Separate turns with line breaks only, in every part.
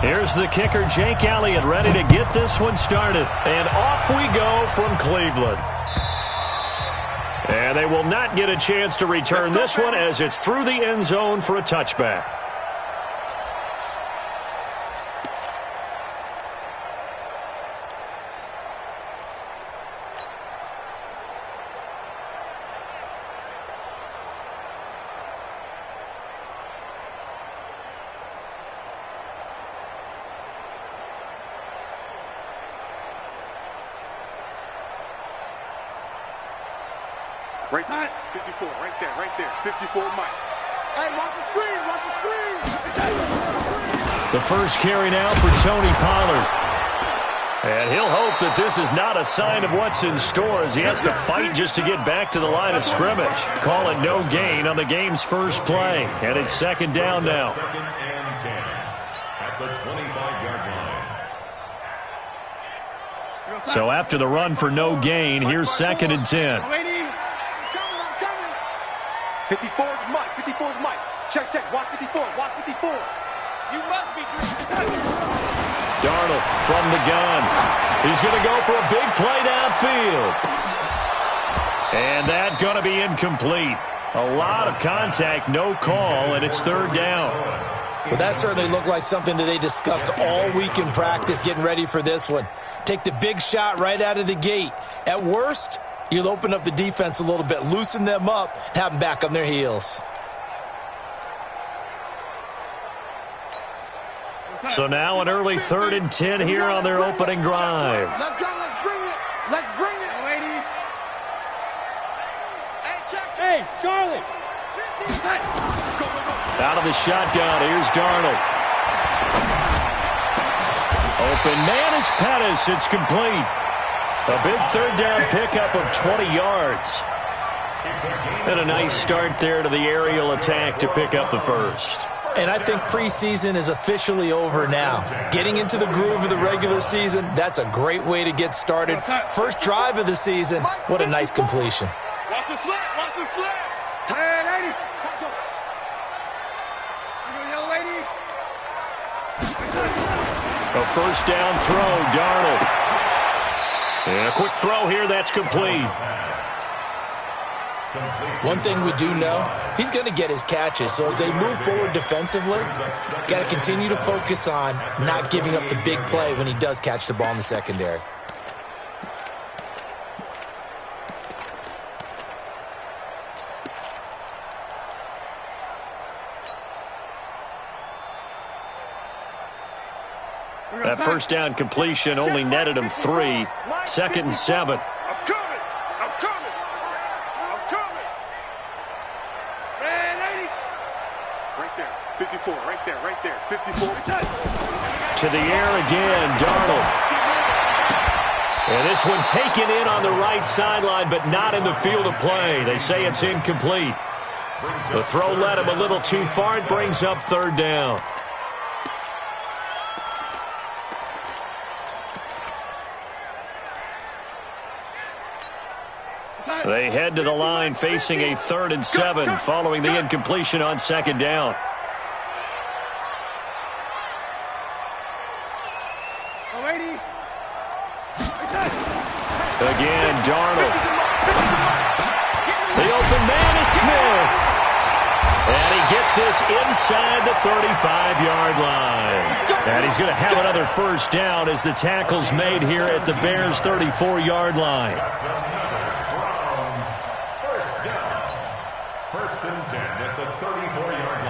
Here's the kicker, Jake Elliott, ready to get this one started. And off we go from Cleveland. And they will not get a chance to return this one as it's through the end zone for a touchback.
Right side, 54, right there, 54, Mike. Hey, watch the screen.
The first carry now for Tony Pollard. And he'll hope that this is not a sign of what's in store as he has to fight just to get back to the line of scrimmage. Call it no gain on the game's first play. And it's second down now.
Second and 10 at the 25-yard line.
So after the run for no gain, here's second and 10.
54 is Mike. 54 is Mike. Check. Watch 54. You must be
Darnold from the gun. He's going to go for a big play downfield. And that's going to be incomplete. A lot of contact, no call, and it's third down.
Well, that certainly looked like something that they discussed all week in practice getting ready for this one. Take the big shot right out of the gate. At worst, you'll open up the defense a little bit, loosen them up, and have them back on their heels.
So now an early 3rd and 10 here on their opening drive.
Let's go, let's bring it. Lady. Hey, Charlie.
Out of the shotgun, here's Darnold. Open man is Pettis, it's complete. A big third down pickup of 20 yards. And a nice start there to the aerial attack to pick up the first.
And I think preseason is officially over now. Getting into the groove of the regular season, that's a great way to get started. First drive of the season, what a nice completion.
Watch the slip. 10-80. Young lady.
A first down throw, Darnold. And a quick throw here, that's complete.
One thing we do know, he's going to get his catches. So as they move forward defensively, got to continue to focus on not giving up the big play when he does catch the ball in the secondary.
That first down completion only netted him 3. 2nd and 7.
I'm coming. Man, 80. Right there. 54. Right there. 54.
To the air again, Darnold. And this one taken in on the right sideline, but not in the field of play. They say it's incomplete. The throw led him a little too far. It brings up third down. They head to the line facing a 3rd and 7 following the incompletion on second down. Again, Darnold. The open man is Smith. And he gets this inside the 35-yard line. And he's going to have another first down as the tackle's made here at the Bears' 34-yard line.
First and 10 at the 34-yard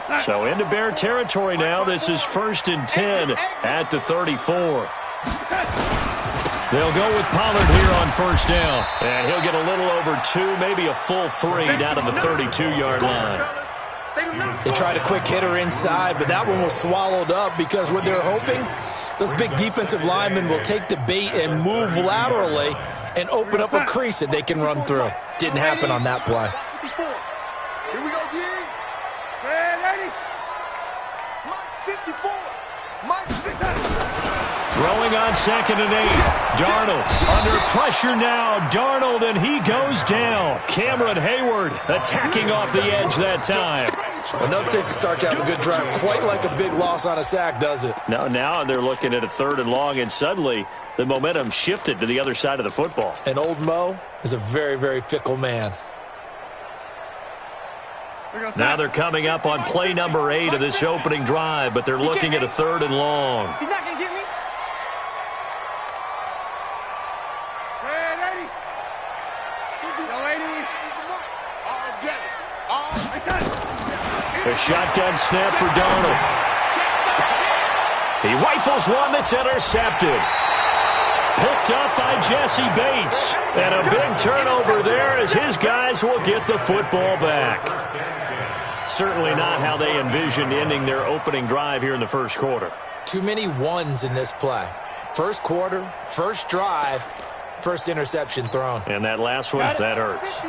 line.
So into Bear territory now. This is 1st and 10 at the 34. They'll go with Pollard here on first down. And he'll get a little over 2, maybe a full 3 down to the 32-yard line.
They tried a quick hitter inside, but that one was swallowed up because what they're hoping, those big defensive linemen will take the bait and move laterally and open up a crease that they can run through. Didn't happen on that play.
Here we go, G. 10-80. Mike 54. Mike 54.
Throwing on 2nd and 8. Darnold under pressure now. Darnold, and he goes down. Cameron Hayward attacking off the edge that time.
Enough takes to start to have a good drive. Quite like a big loss on a sack, does it?
Now they're looking at a 3rd and long, and suddenly the momentum shifted to the other side of the football.
And old Mo is a very, very fickle man.
Now they're coming up on play number 8 of this opening drive, but they're looking at a 3rd and long.
He's not going to get me.
A shotgun snap for Darnold. He rifles one that's intercepted. Picked up by Jesse Bates. And a big turnover there as his guys will get the football back. Certainly not how they envisioned ending their opening drive here in the first quarter.
Too many ones in this play. First quarter, first drive, first interception thrown.
And that last one, that hurts.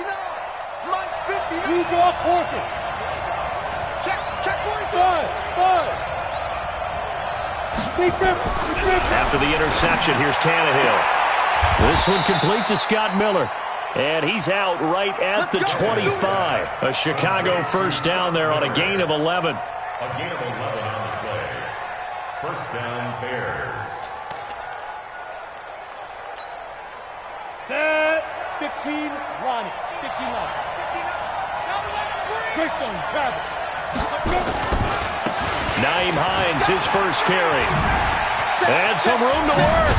After the interception, here's Tannehill. This one complete to Scott Miller. And he's out right at the 25. A Chicago first down there on a gain of 11.
A gain of 11 on the play. First down, Bears.
Set. 15, Ronnie. 15 Ronnie. Greystone, travel.
Nyheim Hines, his first carry. And some room to work.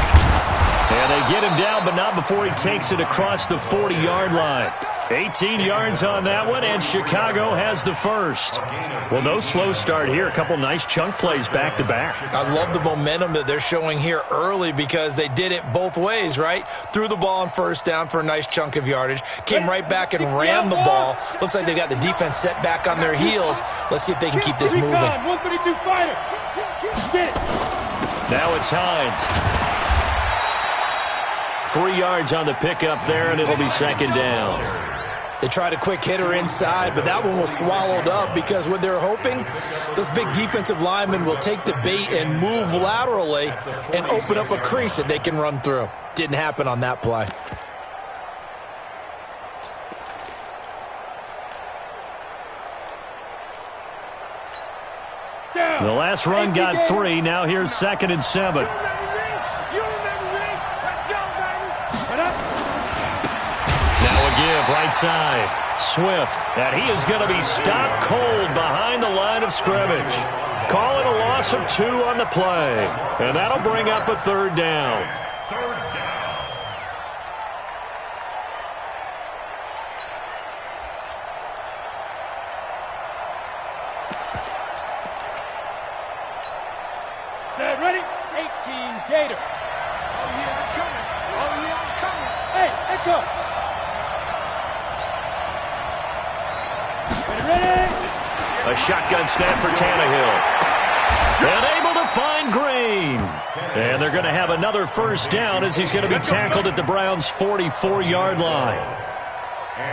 And they get him down, but not before he takes it across the 40-yard line. 18 yards on that one, and Chicago has the first. Well, no slow start here. A couple nice chunk plays back-to-back.
I love the momentum that they're showing here early because they did it both ways, right? Threw the ball on first down for a nice chunk of yardage. Came right back and ran the ball. Looks like they got the defense set back on their heels. Let's see if they can keep this moving.
132 fighter.
Now it's Hines. 3 yards on the pickup there, and it'll be second down.
They tried a quick hitter inside, but that one was swallowed up because what they're hoping, those big defensive linemen will take the bait and move laterally and open up a crease that they can run through. Didn't happen on that play.
The last run got 3. Now here's 2nd and 7. Give right side. Swift. And he is going to be stopped cold behind the line of scrimmage. Call it a loss of 2 on the play. And that'll bring up a 3rd down.
Set, ready? 18 Gator.
Oh, yeah, I'm coming. Oh, yeah, I'm coming.
Hey, echo.
A shotgun snap for Tannehill. And able to find Green. And they're going to have another first down as he's going to be tackled at the Browns' 44-yard line.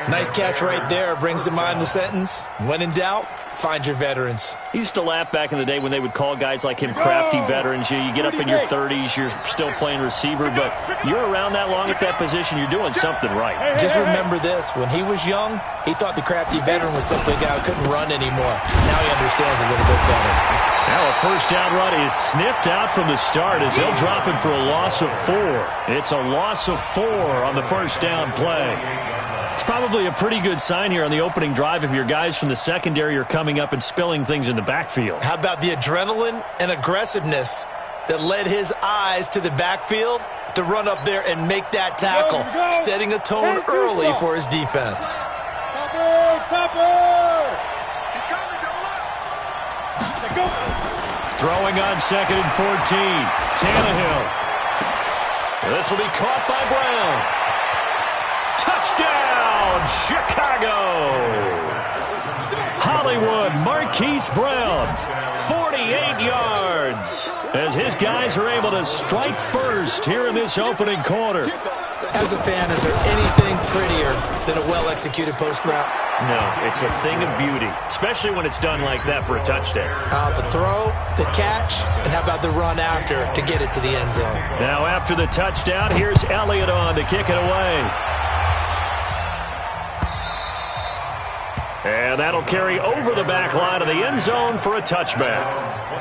Nice catch right there. Brings to mind the sentence, when in doubt, find your veterans.
He used to laugh back in the day when they would call guys like him crafty veterans. You get up in your 30s, you're still playing receiver, but you're around that long at that position, you're doing something right.
Just remember this, when he was young, he thought the crafty veteran was simply a guy who couldn't run anymore. Now he understands a little bit better.
Now a first down run is sniffed out from the start as they'll drop him for a loss of 4. It's a loss of 4 on the first down play. It's probably a pretty good sign here on the opening drive if your guys from the secondary are coming up and spilling things in the backfield.
How about the adrenaline and aggressiveness that led his eyes to the backfield to run up there and make that tackle, setting a tone early for his defense.
Throwing on 2nd and 14. Tannehill. This will be caught by Brown. Touchdown, Chicago! Hollywood Marquise Brown, 48 yards, as his guys are able to strike first here in this opening quarter.
As a fan, is there anything prettier than a well-executed post route?
No, it's a thing of beauty, especially when it's done like that for a touchdown.
The throw, the catch, and how about the run after to get it to the end zone?
Now after the touchdown, here's Elliott on to kick it away. And that'll carry over the back line of the end zone for a touchback.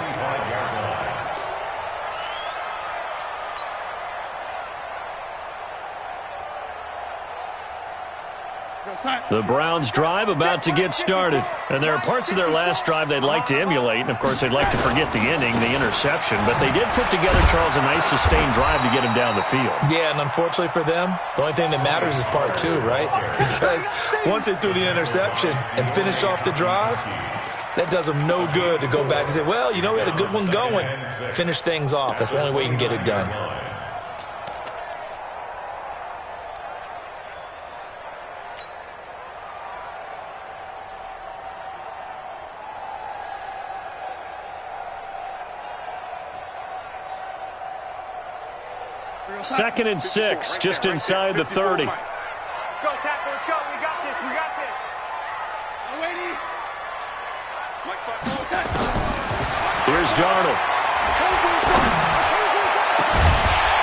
The Browns' drive about to get started. And there are parts of their last drive they'd like to emulate. And, of course, they'd like to forget the inning, the interception. But they did put together, Charles, a nice sustained drive to get him down the field.
Yeah, and unfortunately for them, the only thing that matters is part two, right? Because once they threw the interception and finished off the drive, that does them no good to go back and say, well, you know, we had a good one going. Finish things off. That's the only way you can get it done.
Second and 6, just inside the 30.
Let's go, tackle. Let's go. We got this. We got this.
Here's Darnold.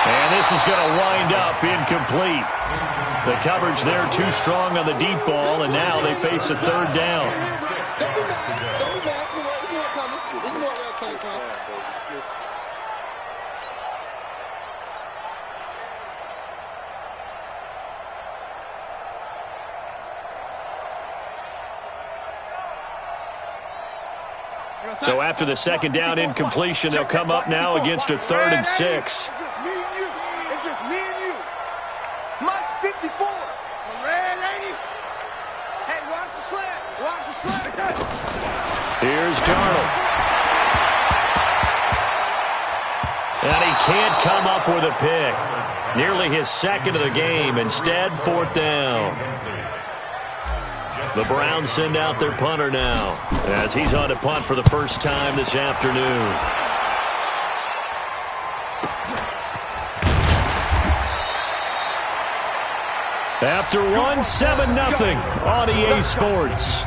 And this is going to wind up incomplete. The coverage there too strong on the deep ball, and now they face a third down. So after the second down incompletion, they'll come up now against a 3rd and 6.
It's just me and you. It's just me and you. Mike's 54. Red lady. Hey, watch the slant. Watch the slant.
Here's Darnold. And he can't come up with a pick. Nearly his second of the game. Instead, 4th down. The Browns send out their punter now, as he's on to punt for the first time this afternoon. After one, 7-0 on EA Sports.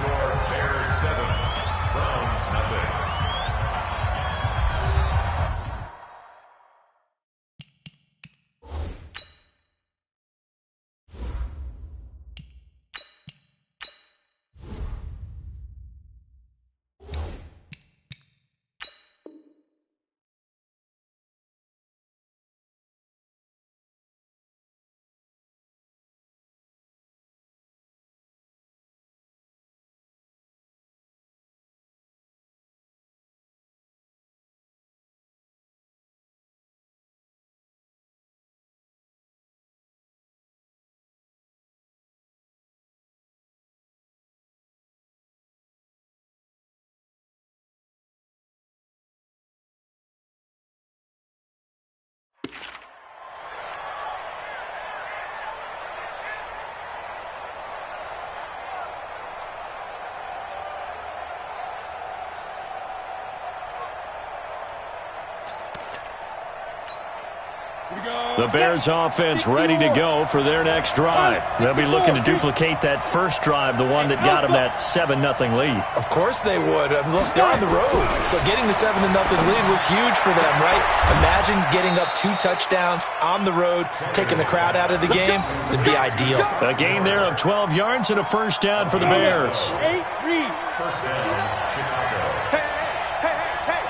The Bears offense ready to go for their next drive. They'll be looking to duplicate that first drive, the one that got them that 7-0 lead.
Of course they would. Look, they're on the road. So getting the 7-0 lead was huge for them, right? Imagine getting up 2 touchdowns on the road, taking the crowd out of the game. It'd be ideal.
A gain there of 12 yards and a first down for the Bears.
8 read.
First down, Chicago.
Hey.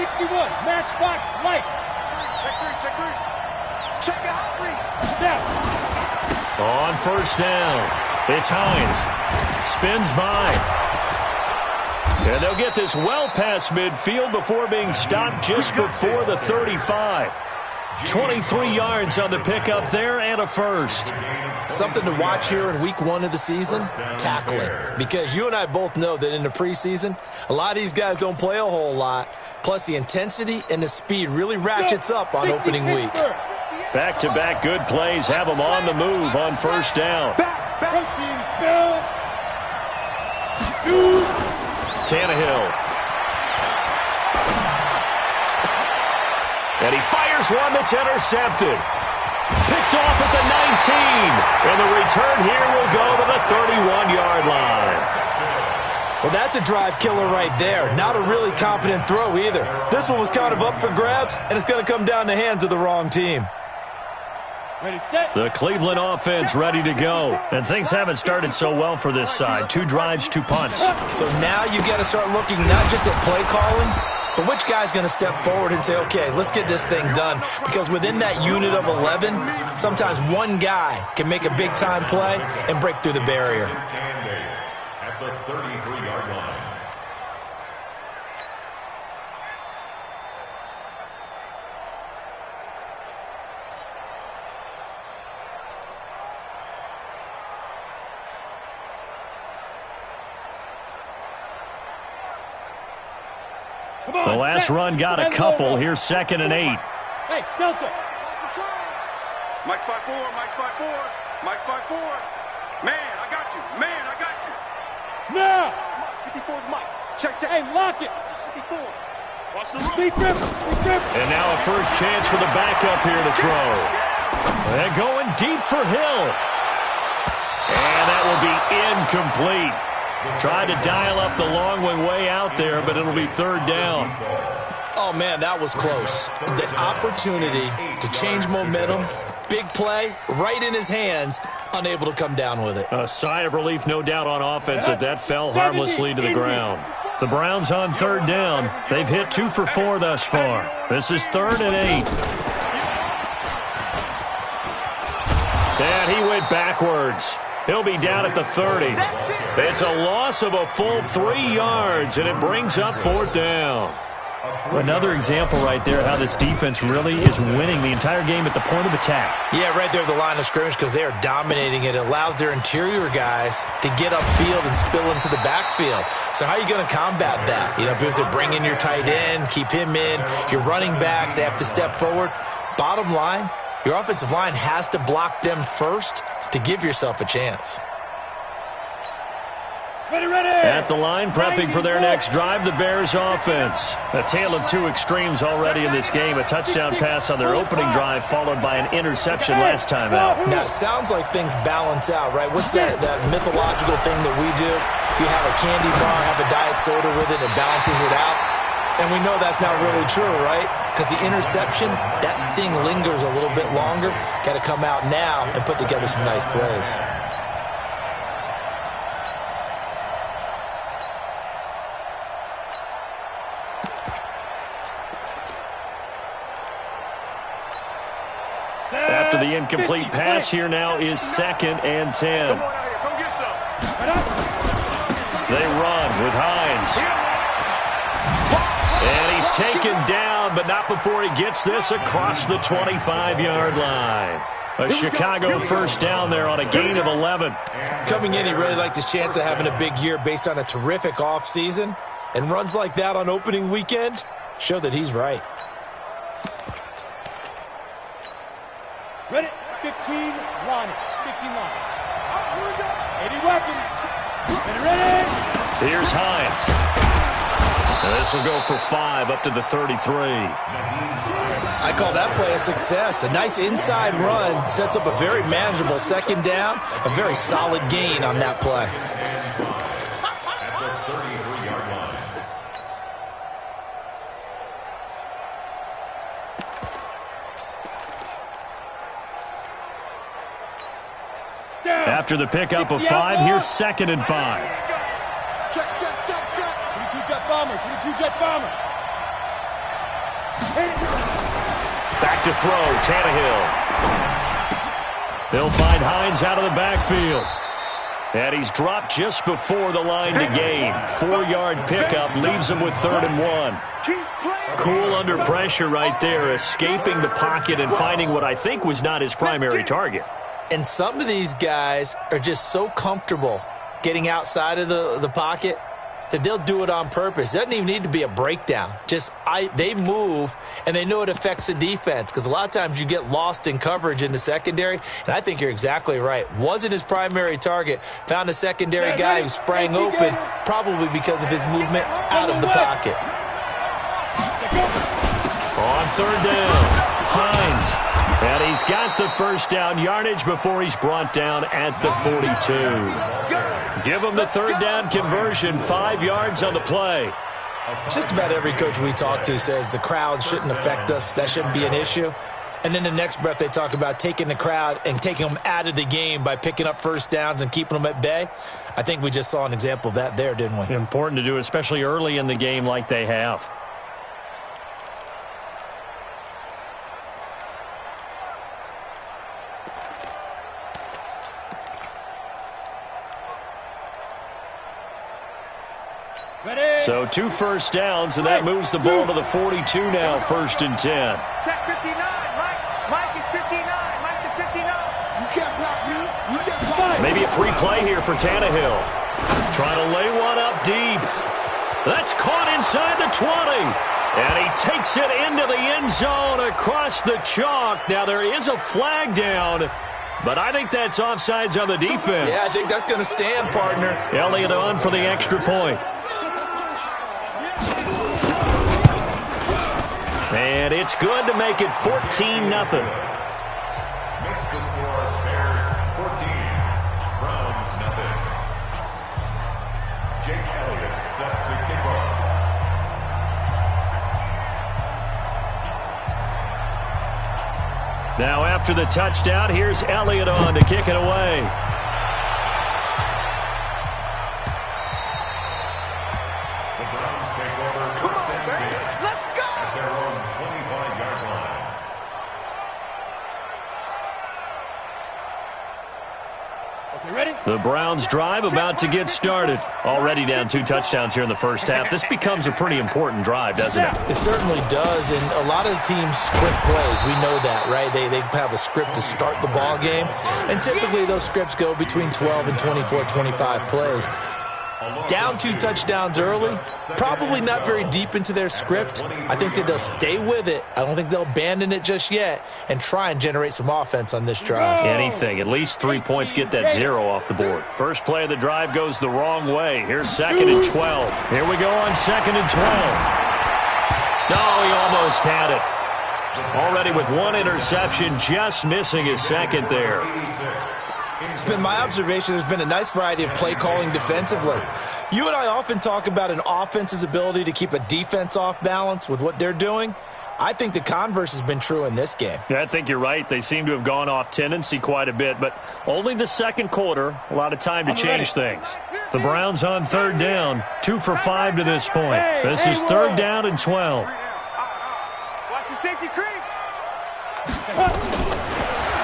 61, matchbox lights.
Check 3, check 3. Check out 3.
Snap.
On first down, it's Hines. Spins by. And they'll get this well past midfield before being stopped just before the 35. 23 yards on the pickup there and a first.
Something to watch here in week 1 of the season, tackling. Because you and I both know that in the preseason, a lot of these guys don't play a whole lot. Plus, the intensity and the speed really ratchets up on opening week.
Back-to-back good plays have them on the move on first down.
Protein spill. 2.
Tannehill. And he fires one that's intercepted. Picked off at the 19. And the return here will go to the 31-yard line.
Well, that's a drive killer right there. Not a really confident throw either. This one was kind of up for grabs, and it's going to come down the hands of the wrong team.
Ready, set.
The Cleveland offense ready to go. And things haven't started so well for this side. 2 drives, 2 punts.
So now you got to start looking not just at play calling, but which guy's going to step forward and say, okay, let's get this thing done. Because within that unit of 11, sometimes one guy can make a big-time play and break through the barrier.
At the 33-yard line.
The last run got a couple. Here's 2nd and 8.
Hey, Delta.
Mike's 5-4, Mike's 5-4, Mike's 5-4. Man, I got you. Man, I got you.
Now.
54's Mike. Check.
Hey, lock it.
54. Watch the
Speed grip.
And now a first chance for the backup here to throw. And going deep for Hill. And that will be incomplete. Tried to dial up the long way out there, but it'll be 3rd down.
Oh, man, that was close. The opportunity to change momentum, big play, right in his hands, unable to come down with it.
A sigh of relief, no doubt, on offense that fell harmlessly to the ground. The Browns on 3rd down. They've hit 2 for 4 thus far. This is 3rd and 8. And he went backwards. He'll be down at the 30. It's a loss of a full 3 yards, and it brings up 4th down. Another example right there how this defense really is winning the entire game at the point of attack.
Yeah, right there at the line of scrimmage because they are dominating it. It allows their interior guys to get upfield and spill into the backfield. So how are you going to combat that? You know, because they bring in your tight end, keep him in. Your running backs, they have to step forward. Bottom line, your offensive line has to block them first to give yourself a chance.
Ready.
At the line, prepping for their next drive, the Bears offense. A tale of 2 extremes already in this game. A touchdown pass on their opening drive, followed by an interception last time out.
Now, it sounds like things balance out, right? What's that mythological thing that we do? If you have a candy bar, have a diet soda with it, it balances it out. And we know that's not really true, right? Because the interception, that sting lingers a little bit longer. Got to come out now and put together some nice plays.
After the incomplete pass, here now is 2nd and 10. They run with Hines. And he's taken down, but not before he gets this across the 25-yard line. A Chicago first down there on a gain of 11.
Coming in, he really liked his chance of having a big year based on a terrific offseason. And runs like that on opening weekend show that he's right.
Ready. 15 line. 15 line. 80 weapons. Ready.
Here's Hines. And this will go for 5 up to the 33.
I call that play a success. A nice inside run sets up a very manageable 2nd down. A very solid gain on that play.
At the 33-yard line.
After the pickup of 5, here's 2nd and 5.
Check.
22 jet bomber. 22 jet bomber.
Back to throw, Tannehill. They'll find Hines out of the backfield. And he's dropped just before the line to gain. 4-yard pickup leaves him with 3rd and 1. Cool under pressure right there, escaping the pocket and finding what I think was not his primary target.
And some of these guys are just so comfortable getting outside of the pocket that they'll do it on purpose. It doesn't even need to be a breakdown. They move, and they know it affects the defense because a lot of times you get lost in coverage in the secondary, and I think you're exactly right. Wasn't his primary target. Found a secondary guy who sprang open, probably because of his movement out of the pocket.
On 3rd down, Hines. And he's got the first down yardage before he's brought down at the 42. Give him the 3rd down conversion, 5 yards on the play.
Just about every coach we talk to says the crowd shouldn't affect us. That shouldn't be an issue. And then the next breath they talk about taking the crowd and taking them out of the game by picking up first downs and keeping them at bay. I think we just saw an example of that there, didn't we?
Important to do, especially early in the game like they have. So 2 first downs, and that moves the ball to the 42 now, 1st and 10.
Check 59, Mike. Mike is 59. Mike to 59. You can't block me. You can't block me.
Maybe a free play here for Tannehill. Trying to lay one up deep. That's caught inside the 20. And he takes it into the end zone across the chalk. Now there is a flag down, but I think that's offsides on the defense.
Yeah, I think that's going to stand, partner.
Elliott on for the extra point. And it's good to make it 14-0.
Makes the score Bears 14, Browns nothing. Jake Elliott set to kick off.
Now after the touchdown, here's Elliott on to kick it away.
The Browns take over first and 10 at their own 25-yard line.
Okay, ready?
The Browns drive about to get started. Already down 2 touchdowns here in the first half. This becomes a pretty important drive, doesn't it?
It certainly does, and a lot of teams script plays. We know that, right? They have a script to start the ball game, and typically those scripts go between 12 and 24, 25 plays. Down 2 touchdowns early, probably not very deep into their script. I think that they'll stay with it. I don't think they'll abandon it just yet and try and generate some offense on this drive.
Anything. At least 3 points get that 0 off the board. First play of the drive goes the wrong way. Here's 2nd and 12. Here we go on 2nd and 12. No, he almost had it. Already with 1 interception, just missing his 2nd there.
It's been my observation there's been a nice variety of play calling defensively. You and I often talk about an offense's ability to keep a defense off balance with what they're doing. I think the converse has been true in this game.
Yeah, I think you're right. They seem to have gone off tendency quite a bit, but only the second quarter, a lot of time to change things. The Browns on 3rd down, 2 for 5 to this point. This is 3rd down and 12.
Watch the safety creep.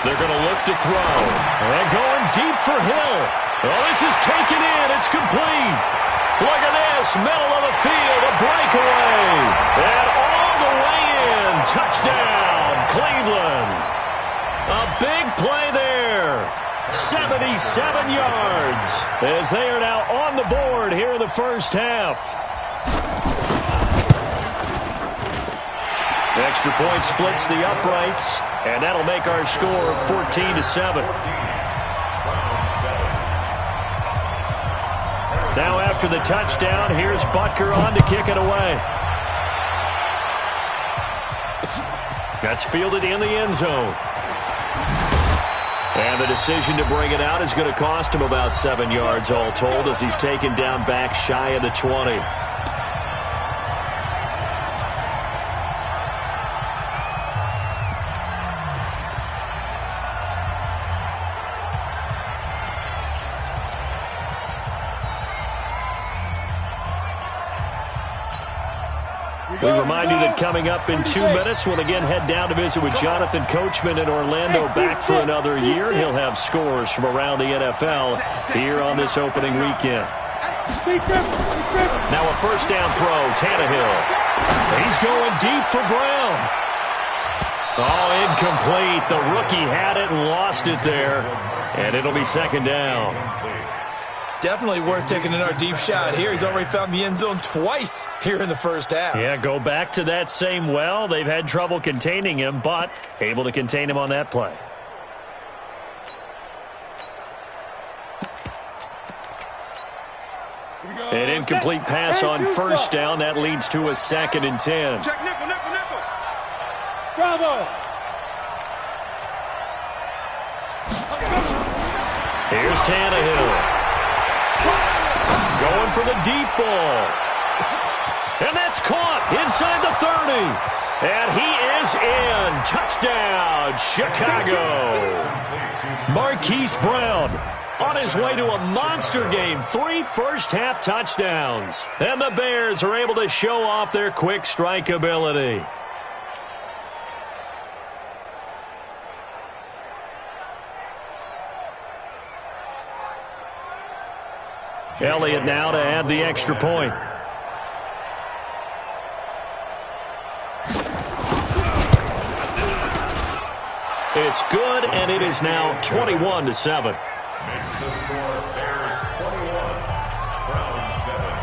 They're going to look to throw. And going deep for Hill. Oh, this is taken in. It's complete. Look at this. Middle of the field. A breakaway. And all the way in. Touchdown, Cleveland. A big play there. 77 yards as they are now on the board here in the first half. Extra point splits the uprights, and that'll make our score 14-7. Now after the touchdown, here's Butker on to kick it away. That's fielded in the end zone. And the decision to bring it out is going to cost him about 7 yards all told as he's taken down back shy of the 20. We remind you that coming up in 2 minutes, we'll again head down to visit with Jonathan Coachman in Orlando, back for another year. He'll have scores from around the NFL here on this opening weekend. Now a first down throw, Tannehill. He's going deep for Brown. Oh, incomplete. The rookie had it and lost it there, and it'll be 2nd down.
Definitely worth taking another deep shot here. He's already found the end zone twice here in the first half.
Yeah, go back to that same well. They've had trouble containing him, but able to contain him on that play. An incomplete pass on first down. That leads to a 2nd and 10.
Check nickel, nickel, nickel.
Bravo.
Here's Tannehill. Going for the deep ball. And that's caught inside the 30. And he is is in. Touchdown, Chicago. Marquise Brown on his way to a monster game. 3 first-half touchdowns. And the Bears are able to show off their quick strike ability. Elliott now to add the extra point. It's good, and it is now 21-7.
Makes the score Bears 21, Browns 7.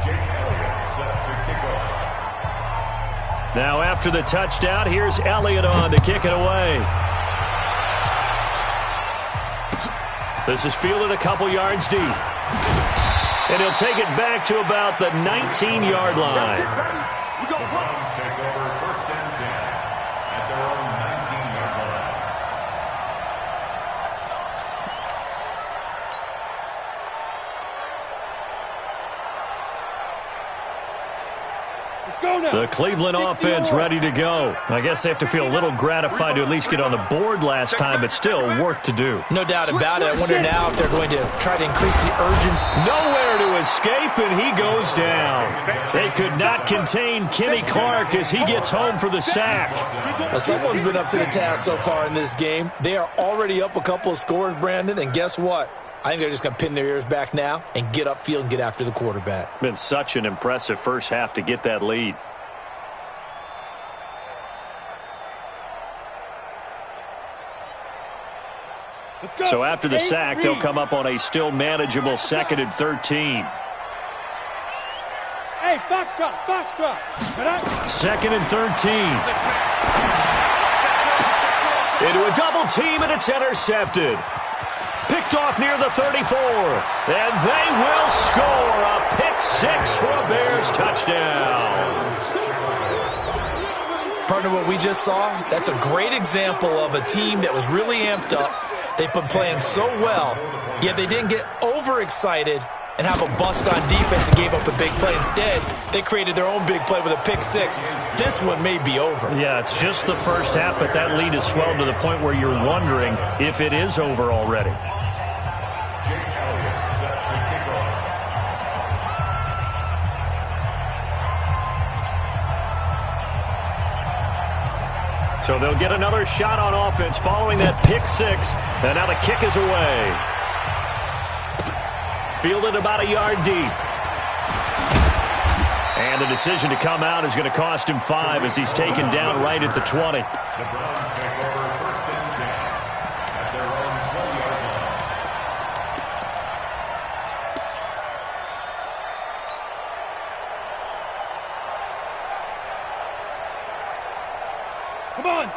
Jake Elliott set to kick off.
Now after the touchdown, here's Elliott on to kick it away. This is fielded a couple yards deep. And he'll take it back to about the 19-yard line.
The Browns take over 1st and 10 at their own 19-yard line.
The Cleveland offense ready to go. I guess they have to feel a little gratified to at least get on the board last time, but still work to do.
No doubt about it. I wonder now if they're going to try to increase the urgency.
Nowhere to escape, and he goes down. They could not contain Kenny Clark as he gets home for the sack.
Well, someone's been up to the task so far in this game. They are already up a couple of scores, Brandon, and guess what? I think they're just going to pin their ears back now and get upfield and get after the quarterback.
Been such an impressive first half to get that lead. So after the sack, they'll come up on a still manageable 2nd and 13.
Hey, foxtrot, foxtrot.
2nd and 13. Into a double team, and it's intercepted. Picked off near the 34. And they will score a pick-6 for a Bears touchdown.
Partner, what we just saw, that's a great example of a team that was really amped up. They've been playing so well, yet they didn't get overexcited and have a bust on defense and gave up a big play. Instead, they created their own big play with a pick-6. This one may be over.
Yeah, it's just the first half, but that lead has swelled to the point where you're wondering if it is over already.
Jake Elliott set to kick off.
So they'll get another shot on offense following that pick-6. And now the kick is away. Fielded about a yard deep. And the decision to come out is going to cost him 5 as he's taken down right at the 20.
The Browns take over 1st and 10 at their own 20-yard line.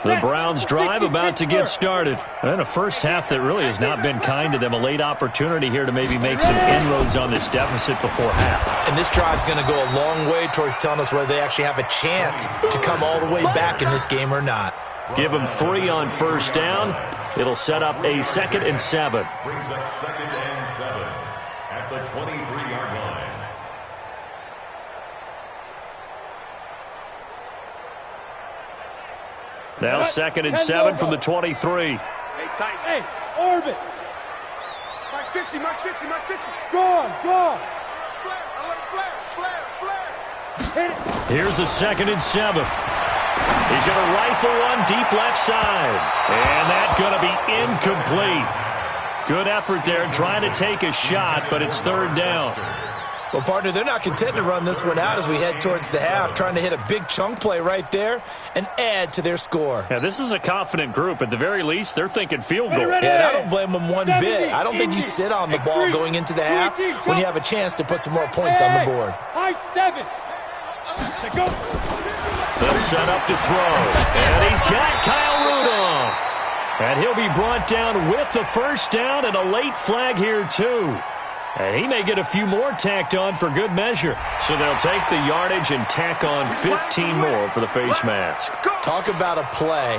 The Browns drive about to get started. And a first half that really has not been kind to them. A late opportunity here to maybe make some inroads on this deficit before half.
And this drive's going to go a long way towards telling us whether they actually have a chance to come all the way back in this game or not.
Give them 3 on first down. It'll set up a 2nd and 7.
Brings up 2nd and 7 at the 23-yard line.
Now 2nd and 7 from the 23.
Hey, tight.
Hey, orbit.
March 50, march 50, march 50.
Go on, go on.
Flare, alert, flare, flare, flare.
Hit it.
Here's a 2nd and 7. He's going to rifle one deep left side. And that's going to be incomplete. Good effort there trying to take a shot, but it's 3rd down.
Well, partner, they're not content to run this one out as we head towards the half, trying to hit a big chunk play right there and add to their score.
Yeah, this is a confident group. At the very least, they're thinking field goal.
Ready.
Yeah, and I don't blame them one bit. I don't think you sit on the ball going into the half when you have a chance to put some more points on the board.
High 7. Go.
They'll set up to throw. And he's got Kyle Rudolph. And he'll be brought down with the first down and a late flag here, too. And he may get a few more tacked on for good measure. So they'll take the yardage and tack on 15 more for the face mask.
Talk about a play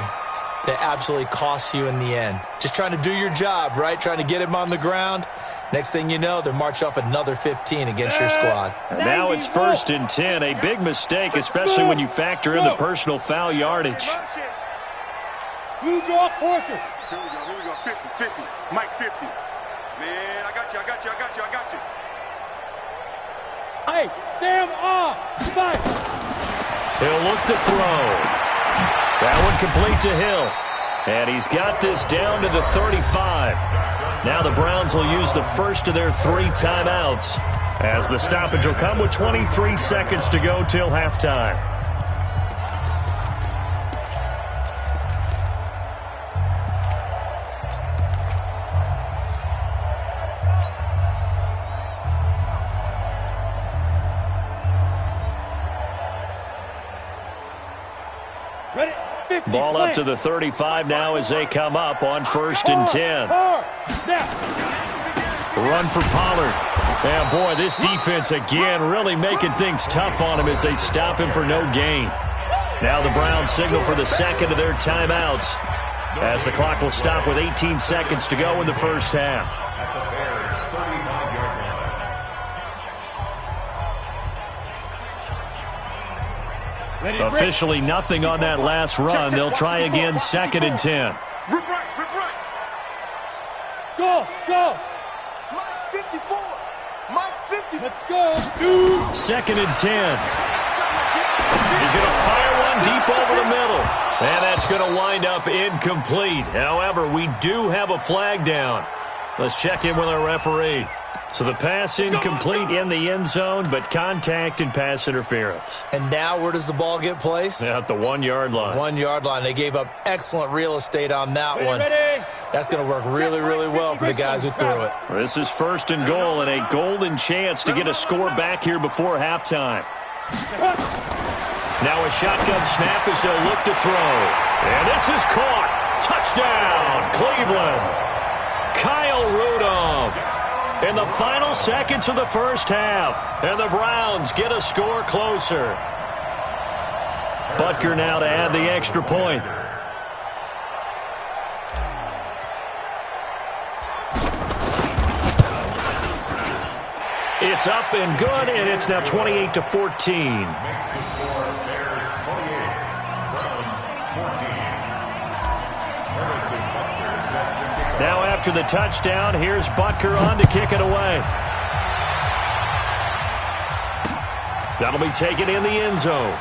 that absolutely costs you in the end. Just trying to do your job, right? Trying to get him on the ground. Next thing you know, they're march off another 15 against your squad.
And now it's 1st and 10. A big mistake, especially when you factor in the personal foul yardage.
Blue draw Corker.
Here we go. 50. Mike 50. Man, I got you.
Hey, Sam off. Fight.
He'll look to throw. That one complete to Hill. And he's got this down to the 35. Now the Browns will use the first of their 3 timeouts, as the stoppage will come with 23 seconds to go till halftime.
Ready? 50.
Ball up to the 35 now as they come up on 1st and 10. Run for Pollard. And boy, this defense again really making things tough on him as they stop him for no gain. Now the Browns signal for the second of their timeouts, as the clock will stop with 18 seconds to go in the first half.
At the Bears' 35-yard line.
Officially nothing on that last run. They'll try again 2nd and 10.
Rip right.
Go.
Mike's 54. Mike's 50.
Let's go.
2nd and 10. He's going to fire one deep over the middle. And that's going to wind up incomplete. However, we do have a flag down. Let's check in with our referee. So the pass incomplete in the end zone, but contact and pass interference.
And now where does the ball get placed?
At the 1-yard line.
1-yard line. They gave up excellent real estate on that one.
Ready.
That's going to work really, really well for the guys who threw it.
This is 1st and goal and a golden chance to get a score back here before halftime. Now a shotgun snap as they'll look to throw. And this is caught. Touchdown, Cleveland. Kyle Rudolph in the final seconds of the first half. And the Browns get a score closer. Butker now to add the extra point. It's up and good, and it's now 28-14.
Makes the score Bears 28, Browns 14.
Now after the touchdown, here's Butker on to kick it away. That'll be taken in the end zone.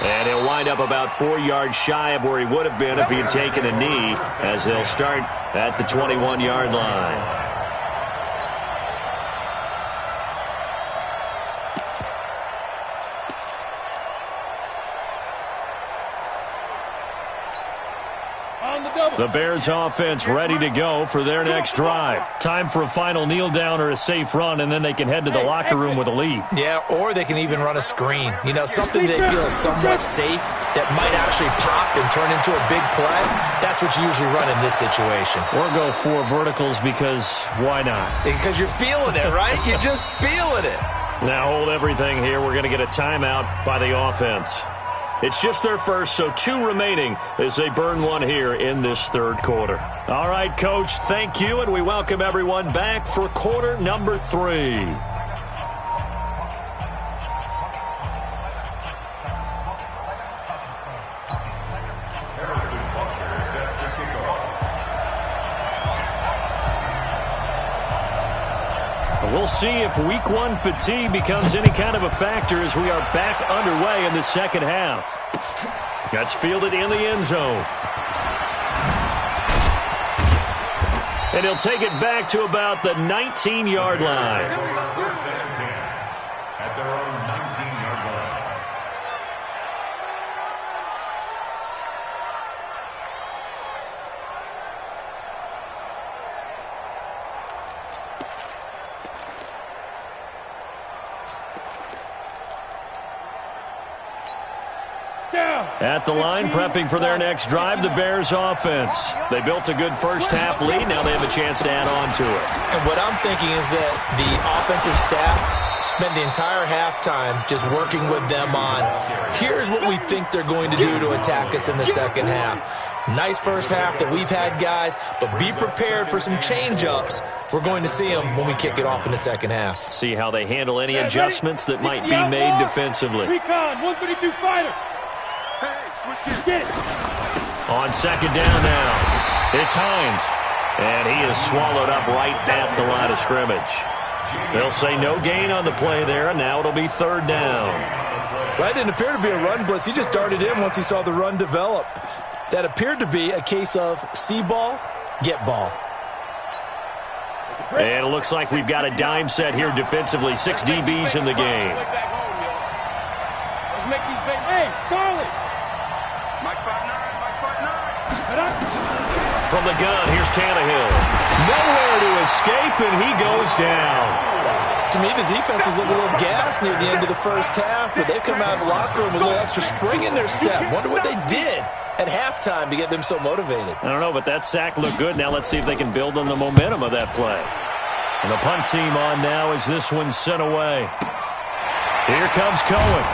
And he'll wind up about 4 yards shy of where he would have been if he had taken a knee, as they'll start at the 21-yard line. The Bears offense ready to go for their next drive. Time for a final kneel down or a safe run, and then they can head to the locker room with a lead.
Yeah, or they can even run a screen. You know, something they feel is somewhat safe that might actually pop and turn into a big play. That's what you usually run in this situation.
Or go 4 verticals because why not?
Because you're feeling it, right? You're just feeling it.
Now hold everything here. We're going to get a timeout by the offense. It's just their first, so 2 remaining as they burn one here in this third quarter. All right, Coach, thank you, and we welcome everyone back for quarter number 3. We'll see if week 1 fatigue becomes any kind of a factor as we are back underway in the second half. That's fielded in the end zone. And he'll take it back to about the 19-yard line.
First and 10 at their own 19-yard line.
Down.
At the line, prepping for their next drive, the Bears offense. They built a good first-half lead. Now they have a chance to add on to it.
And what I'm thinking is that the offensive staff spent the entire halftime just working with them on, here's what we think they're going to do to attack us in the second half. Nice first half that we've had, guys, but be prepared for some change-ups. We're going to see them when we kick it off in the second half.
See how they handle any adjustments that might be made defensively.
Recon, 132 fighter.
Hey, switch gears.
Get it.
On second down now, it's Hines, and he is swallowed up right at the line of scrimmage. They'll say no gain on the play there, and now it'll be third down.
Well, that didn't appear to be a run blitz. He just darted in once he saw the run develop. That appeared to be a case of see ball, get ball.
And it looks like we've got a dime set here defensively. 6 DBs in the game.
Let's make these big. Hey, Charlie.
Mike 5'9", Mike 5'9".
From the gun, here's Tannehill. Nowhere to escape, and he goes down.
To me, the defense was looking a little gassed near the end of the first half, but they've come out of the locker room with a little extra spring in their step. Wonder what they did at halftime to get them so motivated.
I don't know, but that sack looked good. Now let's see if they can build on the momentum of that play. And the punt team on now as this one's sent away. Here comes Cohen.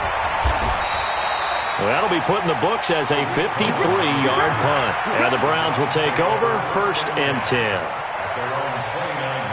Well, that'll be put in the books as a 53-yard punt. And the Browns will take over, 1st and 10.
At their own 29-yard line.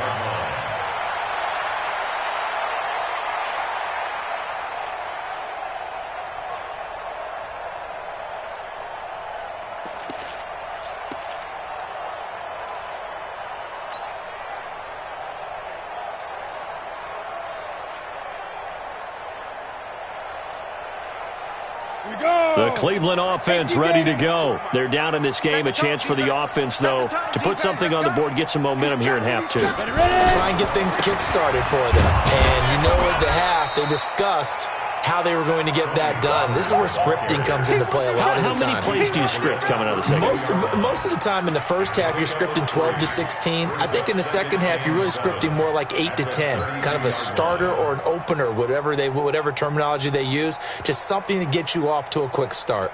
The Cleveland offense ready to go. They're down in this game. A chance for the offense, though, to put something on the board, get some momentum here in half two.
Try and get things kick-started for them. And you know at the half, they discussed how they were going to get that done. This is where scripting comes into play a lot of the time.
How many plays do you script coming out of the second?
Most of the time in the first half, you're scripting 12 to 16. I think in the second half, you're really scripting more like 8 to 10. Kind of a starter or an opener, whatever terminology they use. Just something to get you off to a quick start.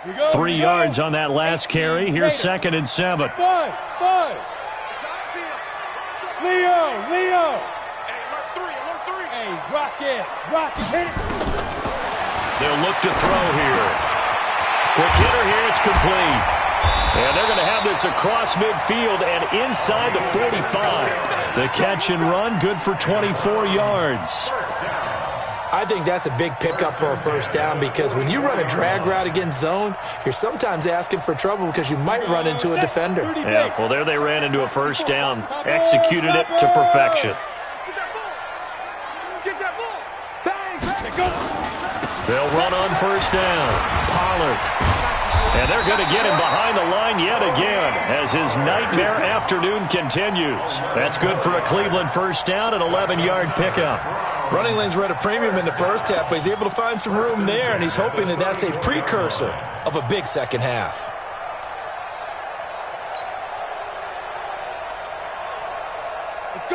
Go,
3 yards on that last carry. Here's 2nd and 7.
5. Leo.
Hey, alert 3.
Hey, Rocket, hit it.
They'll look to throw here. Quick hitter here, it's complete. And they're going to have this across midfield and inside the 45. The catch and run, good for 24 yards.
I think that's a big pickup for a first down because when you run a drag route against zone, you're sometimes asking for trouble because you might run into a defender.
Yeah, well, there they ran into a first down, executed it to perfection.
Get that ball.
Bang, go.
They'll run on first down. Pollard. And they're going to get him behind the line yet again as his nightmare afternoon continues. That's good for a Cleveland first down, an 11-yard pickup.
Running lanes were at a premium in the first half, but he's able to find some room there, and he's hoping that that's a precursor of a big second half.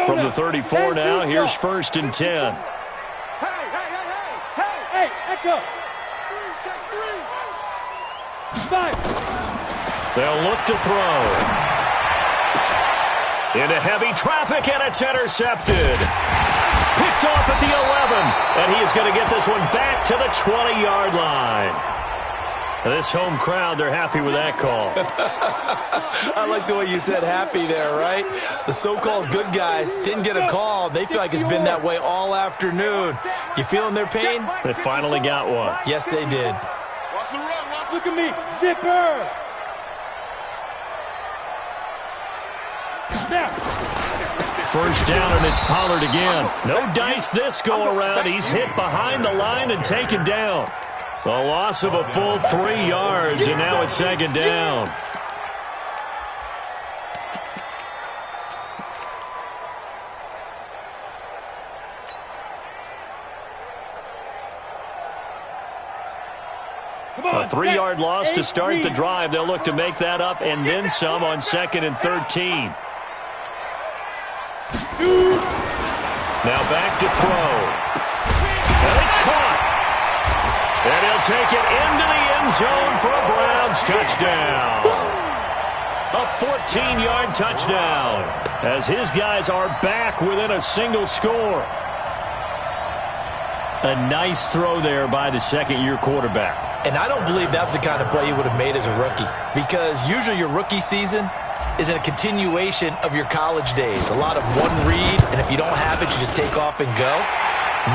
From the 34 now, here's 1st and 10.
Hey, Echo. 5.
They'll look to throw. Into heavy traffic, and it's intercepted. Picked off at the 11, and he is going to get this one back to the 20-yard line. This home crowd, they're happy with that call.
I like the way you said happy there, right? The so-called good guys didn't get a call. They feel like it's been that way all afternoon. You feeling their pain?
They finally got one.
Yes, they did.
Watch the run.
Look at me. Zipper. Now.
First down, and it's Pollard again. No dice this go-around. He's hit behind the line and taken down. A loss of a full 3 yards, and now it's 2nd down. A 3-yard loss to start the drive. They'll look to make that up and then some on 2nd and 13. Now back to throw. And it's caught. And he'll take it into the end zone for a Browns touchdown. A 14-yard touchdown as his guys are back within a single score. A nice throw there by the second-year quarterback.
And I don't believe that was the kind of play he would have made as a rookie, because usually your rookie season is a continuation of your college days. A lot of one read, and if you don't have it, you just take off and go.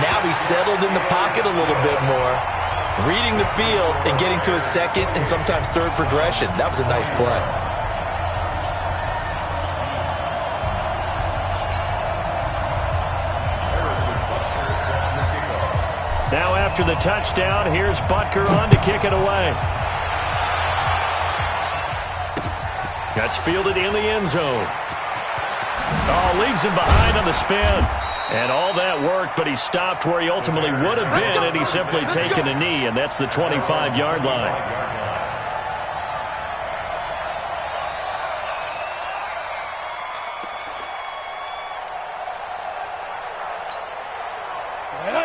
Now he's settled in the pocket a little bit more, reading the field and getting to his second and sometimes third progression. That was a nice play.
Now after the touchdown, here's Butker on to kick it away. That's fielded in the end zone. Oh, leaves him behind on the spin. And all that worked, but he stopped where he ultimately would have been, and he's simply taken a knee, and that's the 25-yard line.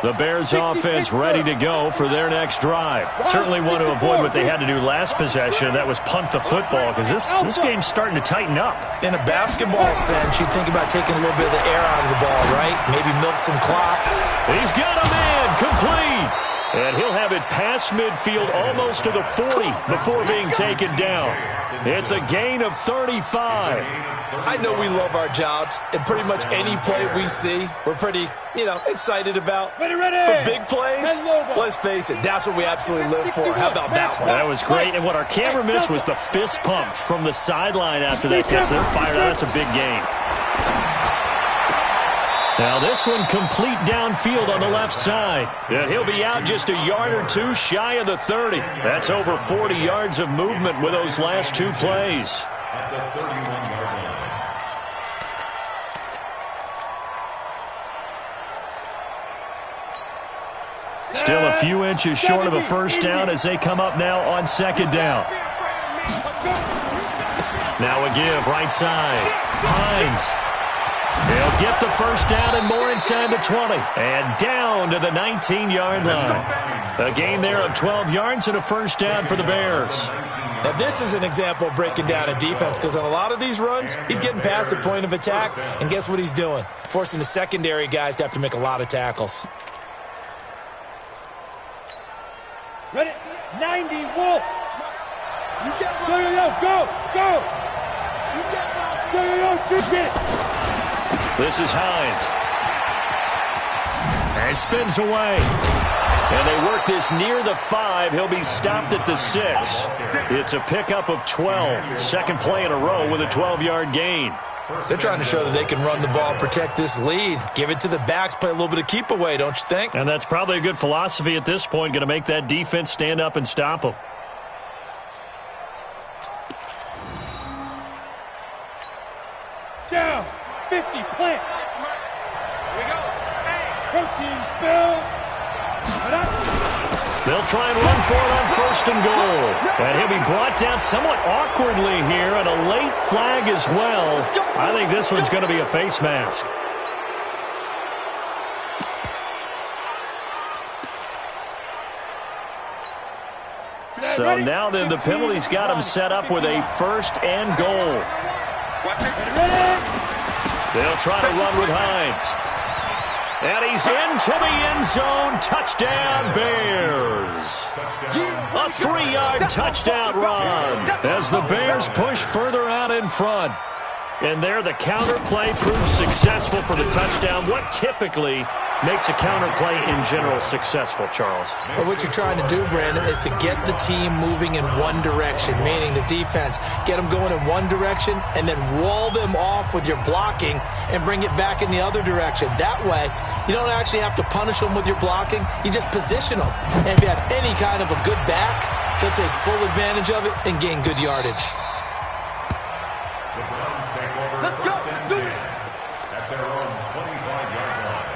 The Bears offense ready to go for their next drive. Certainly want to avoid what they had to do last possession. That was punt the football, because this game's starting to tighten up.
In a basketball sense, you think about taking a little bit of the air out of the ball, right? Maybe milk some clock.
He's got him in, complete. And he'll have it past midfield almost to the 40 before being taken down. It's a gain of 35.
I know we love our jobs, and pretty much any play we see, we're pretty, excited about.
Ready.
For big plays, let's face it, that's what we absolutely live for. How about that one?
That was great, and what our camera missed was the fist pump from the sideline after that catch. They're fired out. That's a big gain. Now this one complete downfield on the left side. And he'll be out just a yard or two shy of the 30. That's over 40 yards of movement with those last two plays.
At the 31-yard line.
Still a few inches short of a first down as they come up now on second down. Now a give right side. Hines. They'll get the first down and more inside the 20. And down to the 19-yard line. A gain there of 12 yards and a first down for the Bears.
Now this is an example of breaking down a defense, because on a lot of these runs, he's getting past the point of attack, and guess what he's doing? Forcing the secondary guys to have to make a lot of tackles.
Ready. 90, Wolf.
You get
Go, go.
You get
Shoot it.
This is Hines. And spins away. And they work this near the 5. He'll be stopped at the 6. It's a pickup of 12. Second play in a row with a 12-yard gain.
They're trying to show that they can run the ball, protect this lead. Give it to the backs, play a little bit of keep away, don't you think?
And that's probably a good philosophy at this point, going to make that defense stand up and stop them.
Down. 50, plant.
Here we go.
Protein spill.
They'll try and run for it on first and goal. And he'll be brought down somewhat awkwardly here, and a late flag as well. I think this one's going to be a face mask. So now then the penalty's got him set up with a first and goal. They'll try to run with Hines. And he's into the end zone. Touchdown, Bears. A 3-yard touchdown run as the Bears push further out in front. And there the counter play proves successful for the touchdown. What typically makes a counter play in general successful, Charles?
Well, what you're trying to do, Brandon, is to get the team moving in one direction, meaning the defense. Get them going in one direction and then wall them off with your blocking and bring it back in the other direction. That way, you don't actually have to punish them with your blocking. You just position them. And if you have any kind of a good back, they'll take full advantage of it and gain good yardage.
The Browns take over first and 10 at their own 25-yard line.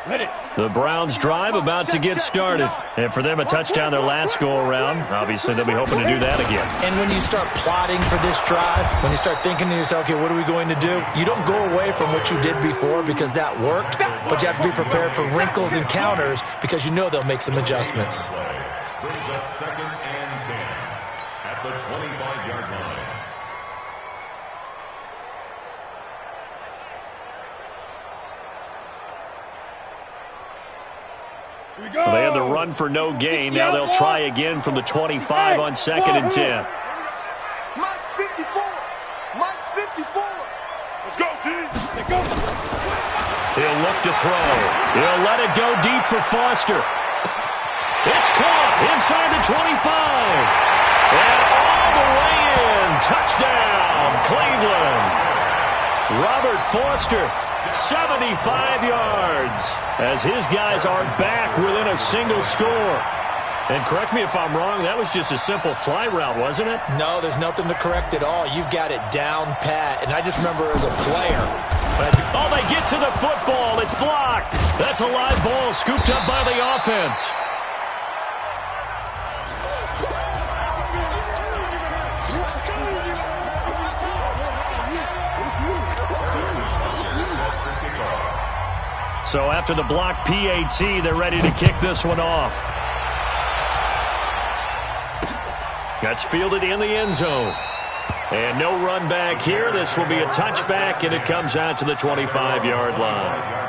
Ready.
The Browns drive about to get started. And for them, a touchdown their last go-around. Obviously, they'll be hoping to do that again.
And when you start plotting for this drive, when you start thinking to yourself, okay, what are we going to do? You don't go away from what you did before because that worked, but you have to be prepared for wrinkles and counters because you know they'll make some adjustments.
Brings up 2nd and 10 at the 25-yard line.
Well, they had the run for no gain. Now they'll try again from the 25 on 2nd and 10.
Mike's 54. Mike's 54. Let's go, team.
Let's go.
He'll look to throw. He'll let it go deep for Foster. It's caught inside the 25. And all the way in. Touchdown, Cleveland. Robert Foster, 75 yards, as his guys are back within a single score. And correct me if I'm wrong, that was just a simple fly route, wasn't it?
No, there's nothing to correct at all. You've got it down pat. And I just remember as a player.
Oh, they get to the football. It's blocked. That's a live ball scooped up by the offense. So after the block PAT, they're ready to kick this one off. That's fielded in the end zone. And no run back here. This will be a touchback, and it comes out to the 25-yard line.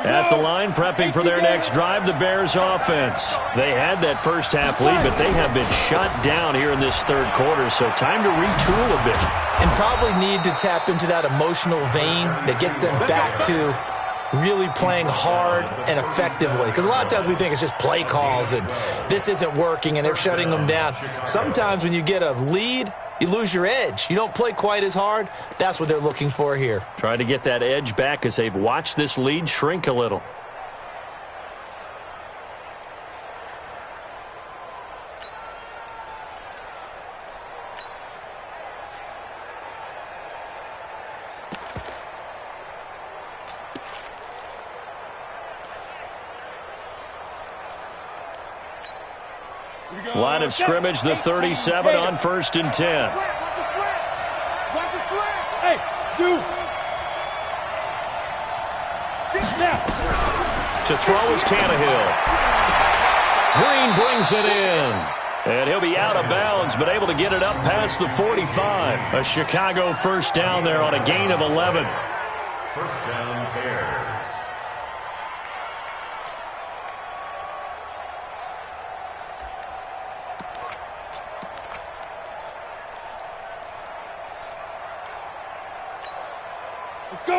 At the line, prepping for their next drive, the Bears offense. They had that first half lead, but they have been shut down here in this third quarter, so time to retool a bit.
And probably need to tap into that emotional vein that gets them back to really playing hard and effectively. Because a lot of times we think it's just play calls and this isn't working and they're shutting them down. Sometimes when you get a lead, you lose your edge. You don't play quite as hard. That's what they're looking for here.
Trying to get that edge back as they've watched this lead shrink a little. Line of scrimmage, the 37 on 1st and 10.
Hey, dude.
To throw is Tannehill. Green brings it in. And he'll be out of bounds, but able to get it up past the 45. A Chicago first down there on a gain of 11.
First down, Bears.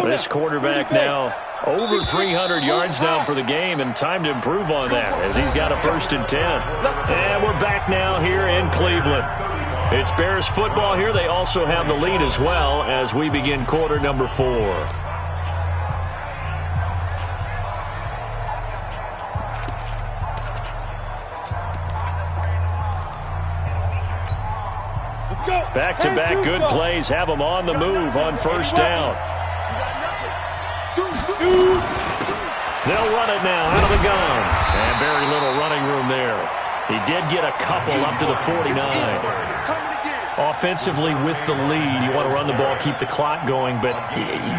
This quarterback now over 300 yards now for the game, and time to improve on that as he's got a 1st and 10. And we're back now here in Cleveland. It's Bears football here. They also have the lead as well as we begin quarter number 4. Back-to-back good plays have them on the move on 1st down. They'll run it now out of the gun. And very little running room there. He did get a couple up to the 49. Offensively with the lead, you want to run the ball, keep the clock going, but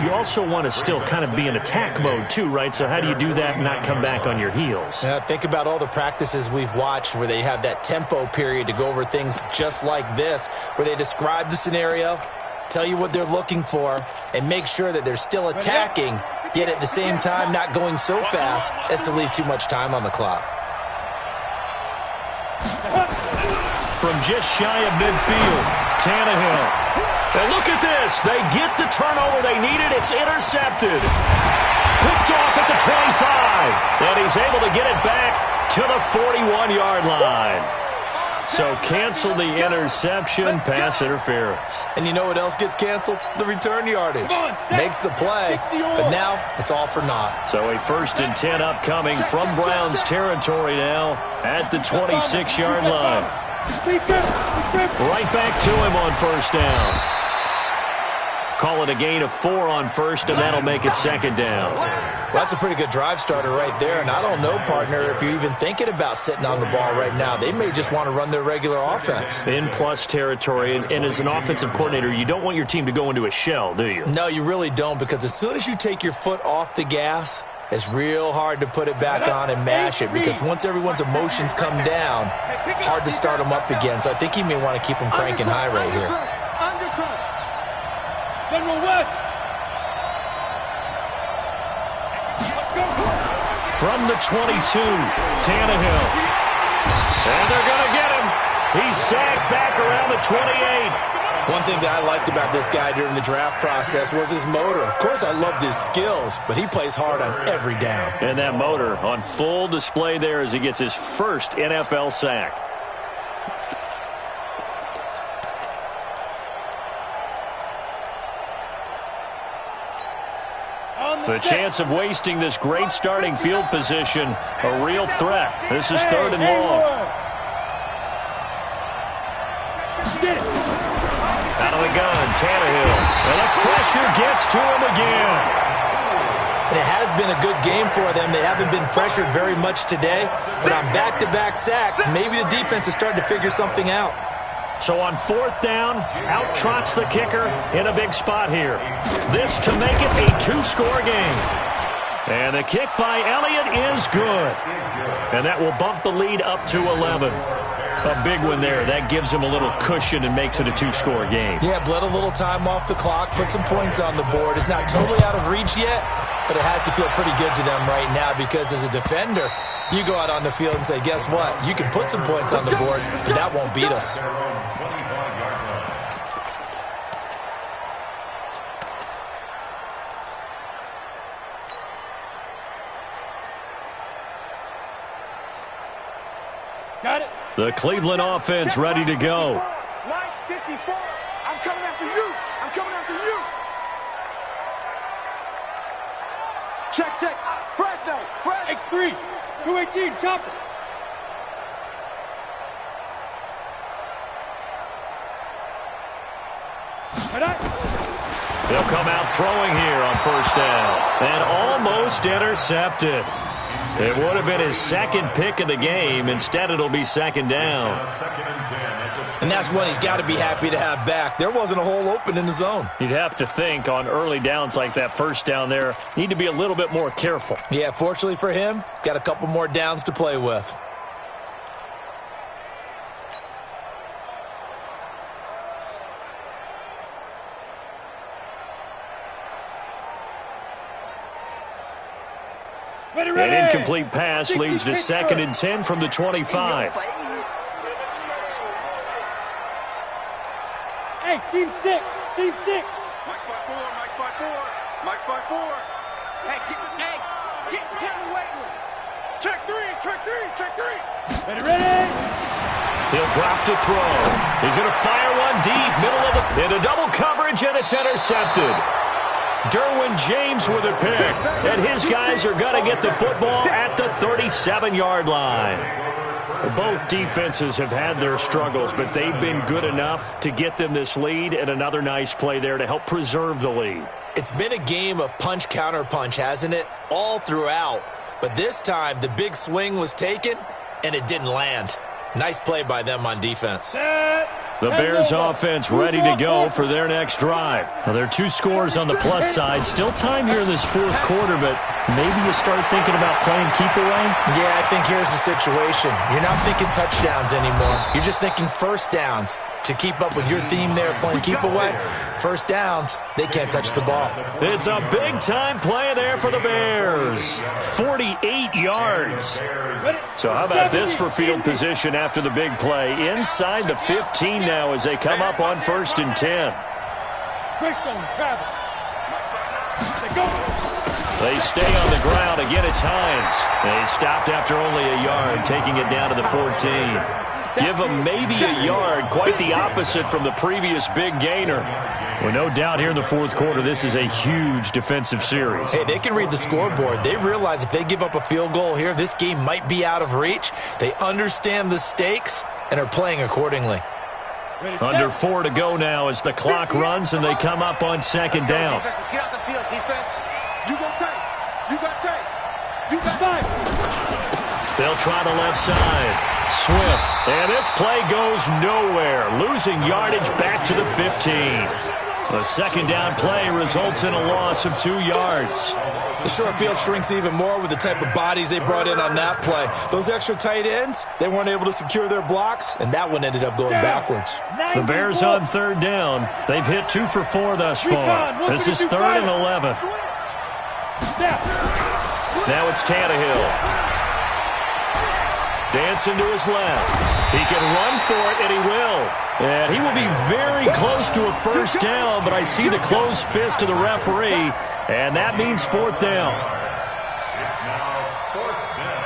you also want to still kind of be in attack mode too, right? So how do you do that and not come back on your heels?
Think about all the practices we've watched where they have that tempo period to go over things just like this, where they describe the scenario, tell you what they're looking for, and make sure that they're still attacking, yet at the same time not going so fast as to leave too much time on the clock.
From just shy of midfield, Tannehill. And look at this. They get the turnover they needed. It's intercepted. Picked off at the 25. And he's able to get it back to the 41-yard line. So cancel the interception, pass interference.
And you know what else gets canceled? The return yardage. Makes the play, but now it's all for naught.
So a 1st and 10 upcoming from Browns territory now at the 26-yard line. Right back to him on 1st down. Call it a gain of 4 on 1st, and that'll make it 2nd down.
Well, that's a pretty good drive starter right there. And I don't know, partner, if you're even thinking about sitting on the ball right now. They may just want to run their regular offense.
In plus territory, and as an offensive coordinator, you don't want your team to go into a shell, do you?
No, you really don't, because as soon as you take your foot off the gas, it's real hard to put it back on and mash it, because once everyone's emotions come down, hard to start them up again. So I think he may want to keep them cranking high right here.
General West.
From the 22, Tannehill. And they're going to get him. He's sacked back around the 28.
One thing that I liked about this guy during the draft process was his motor. Of course, I loved his skills, but he plays hard on every down.
And that motor on full display there as he gets his first NFL sack. The chance of wasting this great starting field position, a real threat. This is 3rd and long. Out of the gun, Tannehill. And the pressure gets to him again.
And it has been a good game for them. They haven't been pressured very much today, but on back-to-back sacks, maybe the defense is starting to figure something out.
So on 4th down, out trots the kicker in a big spot here. This to make it a 2-score game. And the kick by Elliott is good. And that will bump the lead up to 11. A big one there. That gives him a little cushion and makes it a 2-score game.
Yeah, bled a little time off the clock, put some points on the board. It's not totally out of reach yet, but it has to feel pretty good to them right now, because as a defender, you go out on the field and say, guess what? You can put some points on the board, but that won't beat us.
Got it.
The Cleveland offense ready to go.
954. I'm coming after you. I'm coming after you. Check. Fresno.
X3. 218. Chopper.
They'll come out throwing here on 1st down. And almost intercepted. It would have been his 2nd pick of the game. Instead, it'll be 2nd down.
And that's one he's got to be happy to have back. There wasn't a hole open in the zone.
You'd have to think on early downs like that 1st down there, need to be a little bit more careful.
Yeah, fortunately for him, got a couple more downs to play with.
An incomplete pass leads to 2nd and 10 from the 25.
Hey, seam 6.
Mike 5-4. Hey, get in the weight room. Check three.
Ready.
He'll drop to throw. He's going to fire one deep, middle of the... into double coverage, and it's intercepted. Derwin James with a pick, and his guys are going to get the football at the 37-yard line. Both defenses have had their struggles, but they've been good enough to get them this lead, and another nice play there to help preserve the lead.
It's been a game of punch-counter-punch, hasn't it? All throughout. But this time, the big swing was taken, and it didn't land. Nice play by them on defense.
The Bears offense ready to go for their next drive. Now, there are 2 scores on the plus side. Still time here in this 4th quarter, but maybe you start thinking about playing keep away?
Yeah, I think here's the situation. You're not thinking touchdowns anymore. You're just thinking 1st downs. To keep up with your theme there, playing keep away, 1st downs, they can't touch the ball.
It's a big-time play there for the Bears. 48 yards. So how about this for field position after the big play? Inside the 15 now as they come up on 1st and 10. They stay on the ground. Again, it's Hines. They stopped after only a yard, taking it down to the 14. Give him maybe a yard, quite the opposite from the previous big gainer. Well, no doubt here in the fourth quarter, this is a huge defensive series.
Hey, they can read the scoreboard. They realize if they give up a field goal here, this game might be out of reach. They understand the stakes and are playing accordingly.
Under 4 to go now as the clock runs and they come up on second down.
Defense, let's get out the field, defense. You go tight. You got tight. You got tight.
They'll try the left side. Swift. And this play goes nowhere. Losing yardage back to the 15. The second down play results in a loss of 2 yards.
The short field shrinks even more with the type of bodies they brought in on that play. Those extra tight ends, they weren't able to secure their blocks, and that one ended up going backwards.
The Bears on third down. They've hit 2 for 4 thus far. This is 3rd and 11. Now it's Tannehill. Dancing to his left. He can run for it, and he will. And he will be very close to a first down, but I see the closed fist of the referee, and that means 4th down.
It's now 4th down.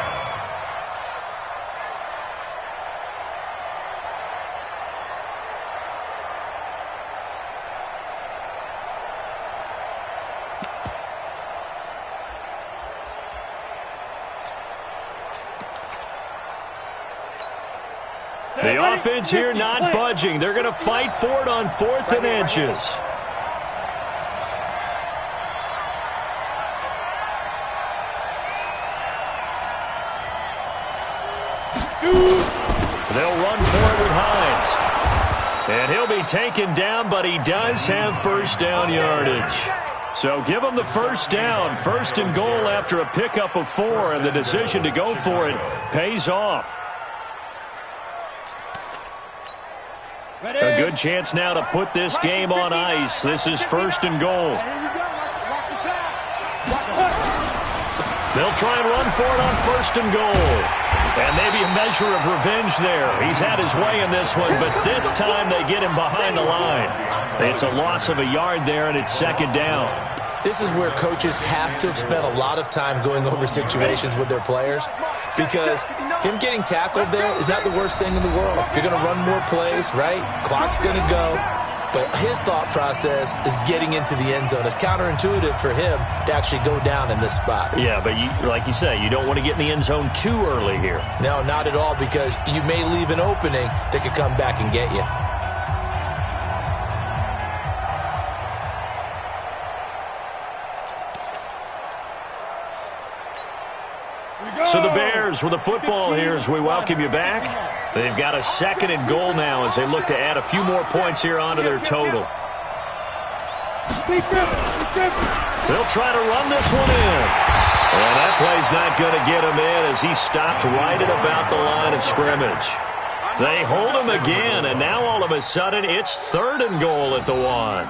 The offense here not budging. They're going to fight for it on 4th and inches. They'll run for it with Hines. And he'll be taken down, but he does have first down yardage. So give him the first down. 1st and goal after a pickup of 4, and the decision to go for it pays off. A good chance now to put this game on ice. This is 1st and goal. They'll try and run for it on 1st and goal. And maybe a measure of revenge there. He's had his way in this one, but this time they get him behind the line. It's a loss of a yard there, and it's 2nd down.
This is where coaches have to have spent a lot of time going over situations with their players, because him getting tackled there is not the worst thing in the world. You're going to run more plays, right? Clock's going to go. But his thought process is getting into the end zone. It's counterintuitive for him to actually go down in this spot.
Yeah, but like you say, you don't want to get in the end zone too early here.
No, not at all, because you may leave an opening that could come back and get you.
So the Bears with the football here as we welcome you back. They've got a 2nd and goal now as they look to add a few more points here onto their total. They'll try to run this one in. And that play's not going to get him in as he stopped right at about the line of scrimmage. They hold him again, and now all of a sudden it's 3rd and goal at the 1.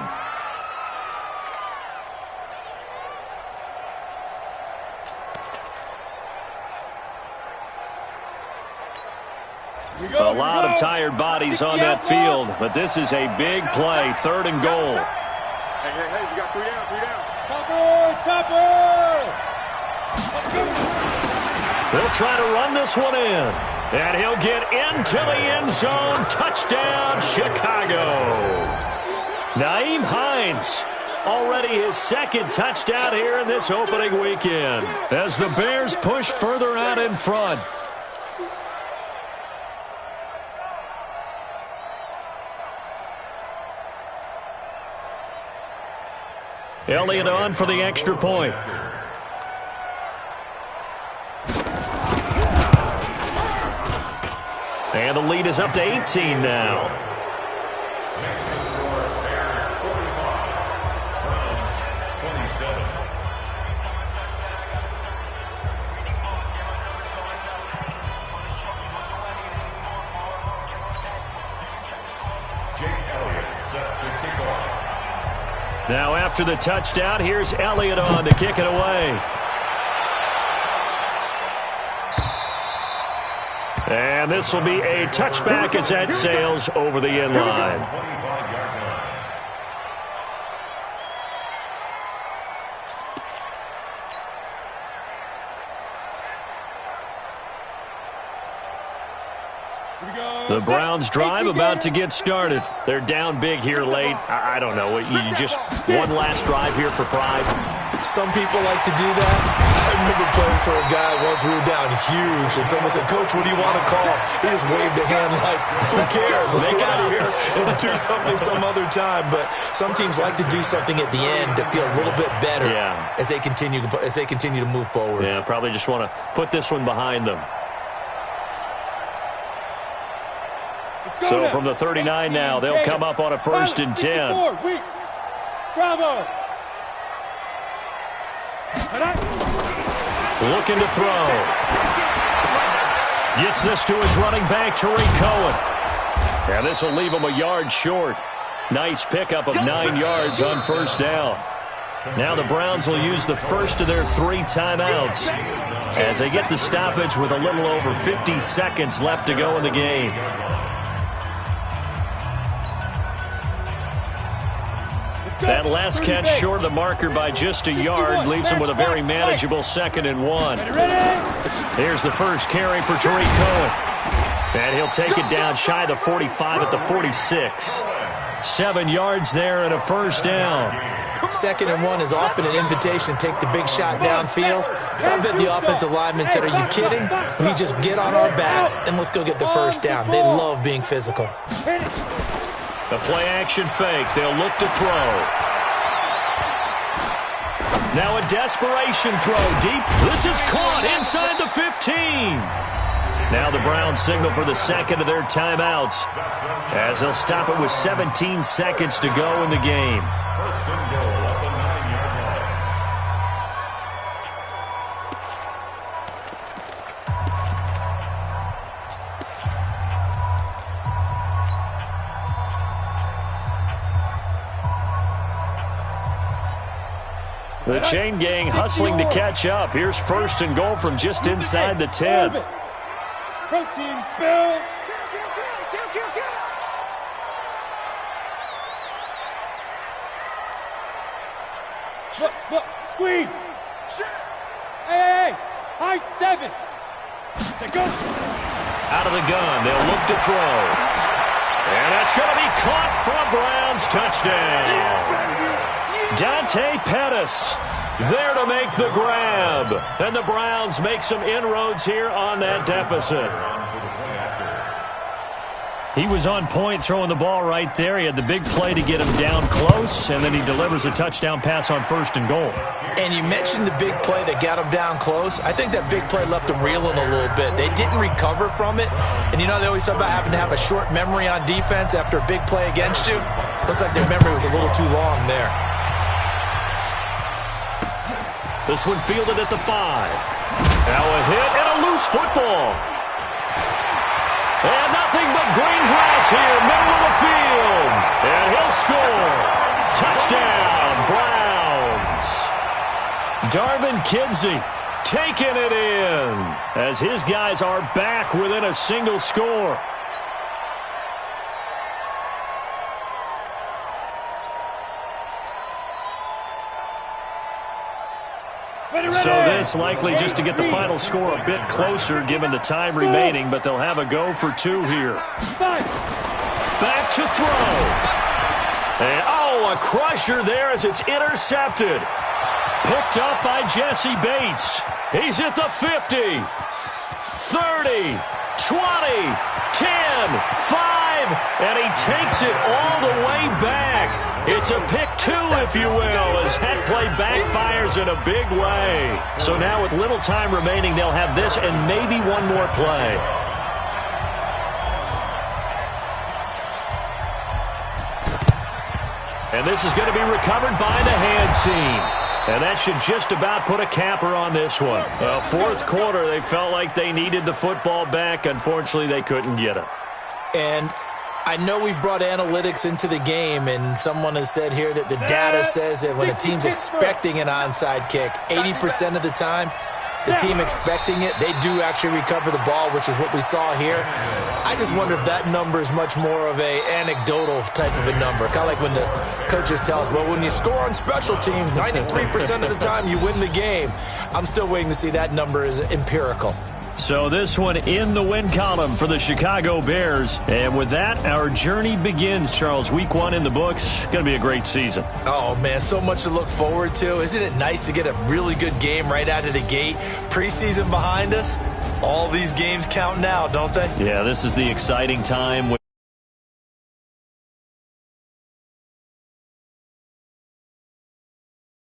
A lot of tired bodies on that field, but this is a big play, 3rd and goal.
Hey, we got 3 down, 3 down.
Chopper!
They'll try to run this one in, and he'll get into the end zone. Touchdown, Chicago. Nyheim Hines, already his 2nd touchdown here in this opening weekend, as the Bears push further out in front. Elliott on for the extra point. And the lead is up to 18 now.
Bears 45, Browns 27. Jake Elliott set to kick off.
Now after the touchdown, here's Elliott on to kick it away. And this will be a touchback as that sails over the end line.
25-yard line.
The Browns drive about to get started. They're down big here late. I don't know. You just one last drive here for pride.
Some people like to do that. I remember playing for a guy once. We were down huge, and someone said, "Coach, what do you want to call?" He just waved a hand like, "Who cares? Let's get out of here and do something some other time." But some teams like to do something at the end to feel a little bit better as they continue to move forward.
Yeah, probably just want to put this one behind them. So from the 39 now, they'll come up on a 1st and 10.
Bravo.
Looking to throw. Gets this to his running back, Tariq Cohen. And this will leave him a yard short. Nice pickup of 9 yards on 1st down. Now the Browns will use the first of their 3 timeouts as they get the stoppage with a little over 50 seconds left to go in the game. That last catch short of the marker by just a yard leaves him with a very manageable 2nd and 1. Here's the first carry for Tariq Cohen. And he'll take it down shy of the 45 at the 46. 7 yards there and a 1st down.
2nd and 1 is often an invitation to take the big shot downfield. I bet the offensive lineman said, "Are you kidding? We just get on our backs and let's go get the 1st down." They love being physical.
The play-action fake. They'll look to throw. Now a desperation throw deep. This is caught inside the 15. Now the Browns signal for the 2nd of their timeouts as they'll stop it with 17 seconds to go in the game.
1st and goal at the 9-yard line.
The chain gang hustling to catch up. Here's 1st and goal from just inside the 10.
Protein spill. Look, squeeze. Hey, high 7. Go.
Out of the gun, they'll look to throw. And that's going to be caught for a Browns touchdown. Dante Pettis there to make the grab. And the Browns make some inroads here on that deficit. He was on point throwing the ball right there. He had the big play to get him down close, and then he delivers a touchdown pass on 1st and goal.
And you mentioned the big play that got him down close. I think that big play left him reeling a little bit. They didn't recover from it. And you know, they always talk about having to have a short memory on defense after a big play against you. Looks like their memory was a little too long there.
This one fielded at the 5. Now a hit and a loose football. And nothing but green grass here, middle of the field. And he'll score. Touchdown, Browns. Darvin Kinsey taking it in as his guys are back within a single score. So this likely just to get the final score a bit closer given the time remaining, but they'll have a go for 2 here. Back to throw. And, a crusher there as it's intercepted. Picked up by Jesse Bates. He's at the 50, 30, 20, 10, 5, and he takes it all the way back. It's a pick 2, if you will, as that play backfires in a big way. So now with little time remaining, they'll have this and maybe one more play. And this is going to be recovered by the hands team. And that should just about put a capper on this one. 4th quarter, they felt like they needed the football back. Unfortunately, they couldn't get it.
And I know we brought analytics into the game, and someone has said here that the data says that when a team's expecting an onside kick, 80% of the time, the team expecting it, they do actually recover the ball, which is what we saw here. I just wonder if that number is much more of a anecdotal type of a number. Kind of like when the coaches tell us, well, when you score on special teams, 93% of the time you win the game. I'm still waiting to see that number is empirical.
So this one in the win column for the Chicago Bears. And with that, our journey begins, Charles. Week 1 in the books. Going to be a great season.
Oh, man, so much to look forward to. Isn't it nice to get a really good game right out of the gate? Preseason behind us. All these games count now, don't they?
Yeah, this is the exciting time.